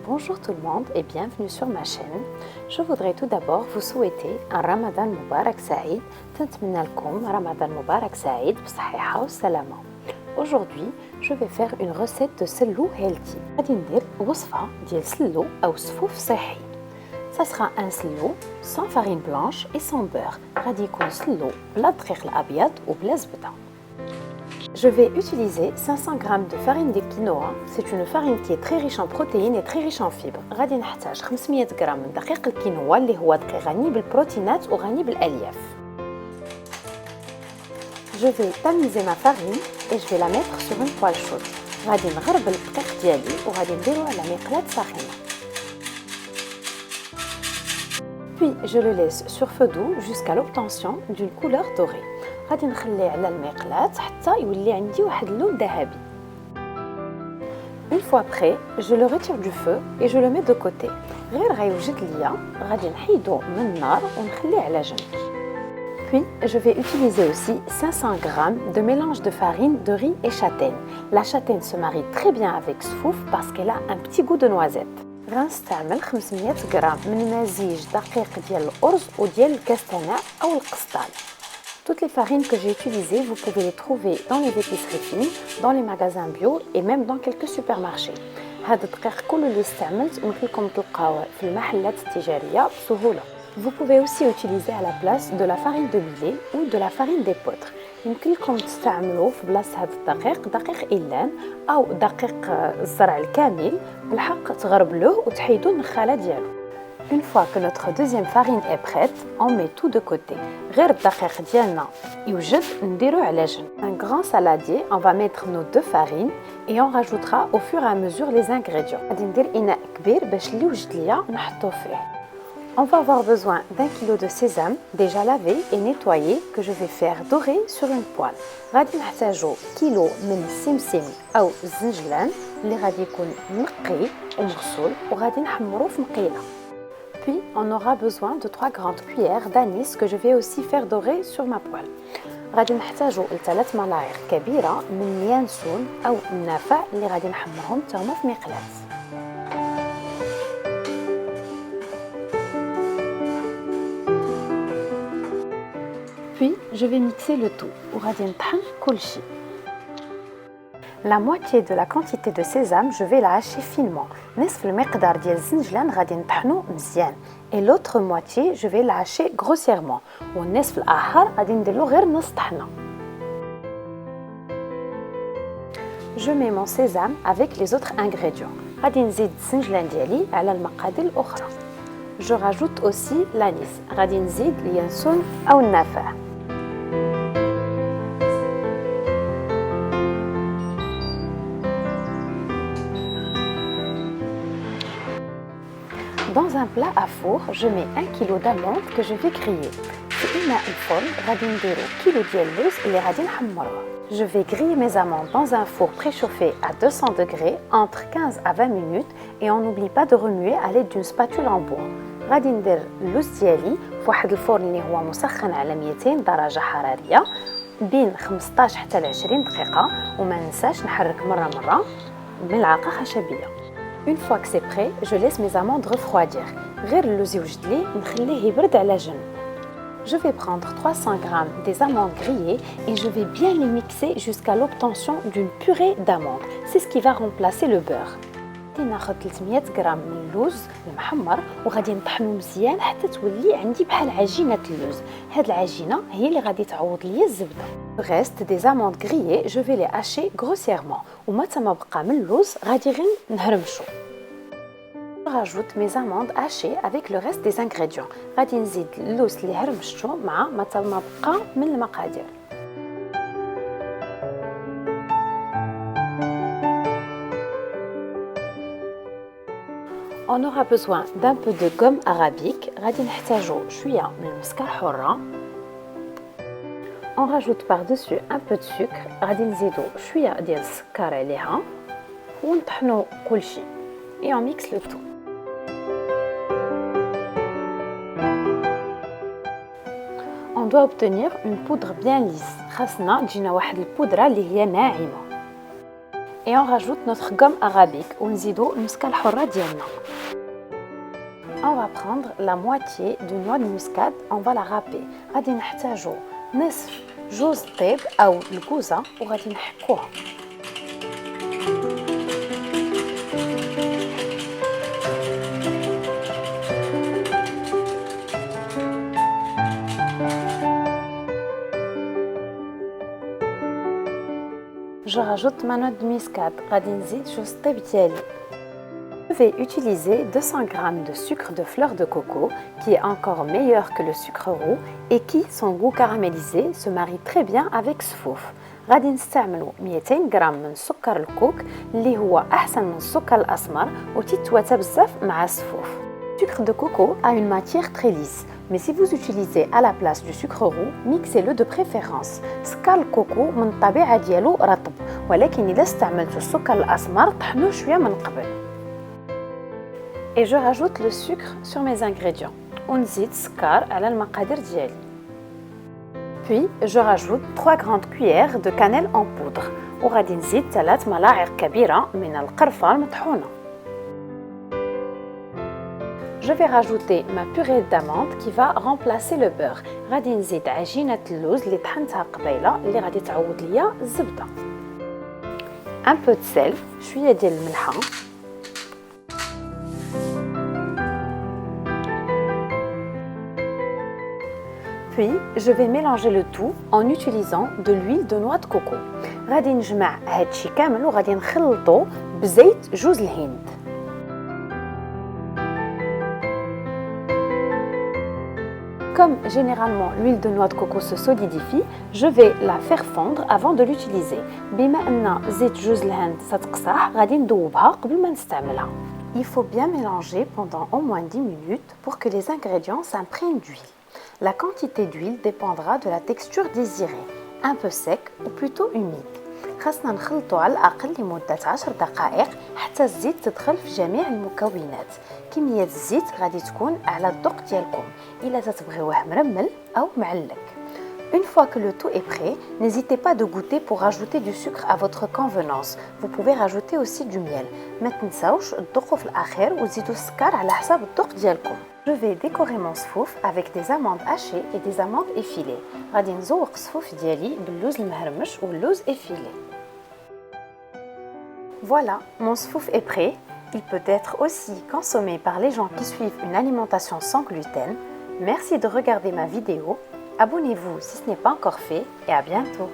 Bonjour tout le monde et bienvenue sur ma chaîne. Je voudrais tout d'abord vous souhaiter un Ramadan Mubarak Saïd. نتمنى لكم Ramadan Mubarak Saïd بصحة وسلامة. Aujourd'hui, je vais faire une recette de sello healthy. غادي ندير وصفة ديال sello أو سفوف صحي. Ça sera un sello sans farine blanche et sans beurre. غادي يكون sello بلا دقيق الأبيض وبلا زبدة. Je vais utiliser 500 g de farine de quinoa. C'est une farine qui est très riche en protéines et très riche en fibres. غادي نحتاج 500 g من دقيق الكينوا اللي هو دقيق غني بالبروتينات وغني بالألياف. Je vais tamiser ma farine et je vais la mettre sur une poêle chaude. غادي نغربل الدقيق ديالي وغادي نديرو على مقلاة ساخنة. Puis je le laisse sur feu doux jusqu'à l'obtention d'une couleur dorée. غادي نخليه على المقلاة حتى يولي عندي واحد اللون ذهبي. Une fois prêt, je le retire du feu et je le mets de côté. غير غيوجد ليا غادي نحيدو من النار ونخليه على جنب. Puis je vais utiliser aussi 500 g de mélange de farine de riz et châtaigne. La châtaigne se marie très bien avec sfouf parce qu'elle a un petit goût de noisette. غنستعمل 500 g من مزيج دقيق ديال الأرز وديال الكاستناء أو القسطال. Toutes les farines que j'ai utilisées, vous pouvez les trouver dans les épiceries fines, dans les magasins bio et même dans quelques supermarchés. هاد الدقيق كل اللي استعملت ممكن لكم تلقاوه في المحلات التجارية بسهولة. Vous pouvez aussi utiliser à la place de la farine de millet ou de la farine d'épeautre. يمكن لكم تستعملوا في بلاصة هاد الدقيق دقيق إيلان أو دقيق الزرع الكامل بالحق تغربلوه وتحيدوا النخالة ديالو. Une fois que notre deuxième farine est prête, on met tout de côté. غير الدقيق ديالنا يوجد نديروه على جنب. Un grand saladier, on va mettre nos deux farines et on rajoutera au fur et à mesure les ingrédients. غادي ندير إناء كبير باش اللي وجد ليا نحطو فيه. On va avoir besoin d'un kilo de sésame déjà lavé et nettoyé que je vais faire dorer sur une poêle. غادي نحتاجو كيلو من السمسم أو الزنجلان اللي غادي يكون منقي ومغسول وغادي نحمرو في مقيلة. Puis, on aura besoin de 3 grandes cuillères d'anis que je vais aussi faire dorer sur ma poêle. غادي نحتاجو ل3 ملاعق كبيرة من اليانسون أو النافع اللي غادي نحمرهم تاهما في مقلاة. Puis, je vais mixer le tout وغادي نطحن كلشي. La moitié de la quantité de sésame, je vais la hacher finement. نصف المقدار ديال الزنجلان غادي نطحنو مزيان. Et l'autre moitié, je vais la hacher grossièrement. والنصف الآخر غادي نديرلو غير نص طحنة. Je mets mon sésame avec les autres ingrédients. غادي نزيد الزنجلان ديالي على المقادير الأخرى. Je rajoute aussi l'anis. غادي نزيد اليانسون أو النافع. Dans un plat à four, je mets 1 kg d'amandes que je vais griller. في إناء الفرن غادي نديرو كيلو ديال اللوز اللي غادي نحمروه. Je vais griller mes amandes dans un four préchauffé à 200 degrés entre 15 à 20 minutes et on n'oublie pas de remuer à l'aide d'une spatule en bois. غادي ندير اللوز ديالي في واحد الفرن اللي هو مسخن على 200 درجة حرارية بين 15 حتى ل 20 دقيقة وما ننساش نحرك مرة بملعقة خشبية. Une fois que c'est prêt, je laisse mes amandes refroidir. غير اللوز يوجد لي نخليه يبرد على جنب. Je vais prendre 300 g des amandes grillées et je vais bien les mixer jusqu'à l'obtention d'une purée d'amandes. C'est ce qui va remplacer le beurre. ناخذ 300 g من اللوز المحمر وغادي نطحنو مزيان حتى تولي عندي بحال عجينة اللوز. هاد العجينة هي اللي غادي تعوض لي الزبدة. Le reste des amandes grillées, je vais les hacher grossièrement. ومتى ما بقى من اللوز غادي غير نهرمشو. Je rajoute mes amandes hachées avec le reste des ingrédients. غادي نزيد اللوز اللي هرمشتو مع متى ما بقى من المقادير. On aura besoin d'un peu de gomme arabique. غادي نحتاجو شوية من المسكر حرة. On rajoute par-dessus un peu de sucre. غادي نزيدو شوية ديال السكر عليها ونطحنو كلشي. Et on mixe le tout. On doit obtenir une poudre bien lisse. خاصنا تجينا واحد البودرة اللي هي ناعمة. et on rajoute notre gomme arabique ونزيدو المسكة الحرة ديالنا. On va prendre la moitié de noix de muscade, on va la râper. غادي نحتاجو نصف جوز الطيب أو الكوزة وغادي نحكوها. Je rajoute ma noix de muscade, غادي نزيد جوز الطيب ديالي. Je vais utiliser 200 g de sucre de fleur de coco qui est encore meilleur que le sucre roux et qui, son goût caramélisé, se marie très bien avec السفوف. غادي نستعملوا 200 g من سكر الكوك اللي هو أحسن من السكر الأسمر وتتواتى بزاف مع السفوف. Le sucre de coco a une matière très lisse, mais si vous utilisez à la place du sucre roux, mixez-le de préférence. سكر الكوكو من الطبيعة ديالو رطب، ولكن إذا استعملتوا السكر الأسمر طحنوه شوية من قبل. Et je rajoute le sucre sur mes ingrédients. ونزيد السكر على المقادير ديالي. Puis je rajoute 3 grandes cuillères de cannelle en poudre وغادي نزيد 3 ملاعق كبيرة من القرفة المطحونة. Je vais rajouter ma purée d'amande qui va remplacer le beurre. غادي نزيد عجينة اللوز اللي طحنتها قبيلة اللي غادي تعوض ليا الزبدة. Un peu de sel, شوية ديال الملحة. Puis, je vais mélanger le tout en utilisant de l'huile de noix de coco. غادي نجمع هادشي كامل وغادي نخلطو بزيت جوز الهند. Comme généralement l'huile de noix de coco se solidifie, je vais la faire fondre avant de l'utiliser. بما أن زيت جوز الهند تتقصح غادي ندوبها قبل ما نستعملها. Il faut bien mélanger pendant au moins 10 minutes pour que les ingrédients s'imprègnent d'huile. La quantité d'huile dépendra de la texture désirée, un peu sec ou plutôt humide. خاصنا نخلطو على الأقل لمدة 10 دقائق حتى الزيت تدخل في جميع المكونات. كمية الزيت غادي تكون على الذوق ديالكم، إلا تتبغيوه مرمل أو معلق. Une fois que le tout est prêt, n'hésitez pas de goûter pour rajouter du sucre à votre convenance. Vous pouvez rajouter aussi du miel. ما تنساوش تذوقوا في الأخير وتزيدوا السكر على حساب الذوق ديالكم. Je vais décorer mon سفوف avec des amandes hachées et des amandes effilées. غادي نزوق السفوف ديالي باللوز المهرمش واللوز effilé. Voilà, mon سفوف est prêt. Il peut être aussi consommé par les gens qui suivent une alimentation sans gluten. Merci de regarder ma vidéo. Abonnez-vous si ce n'est pas encore fait et à bientôt.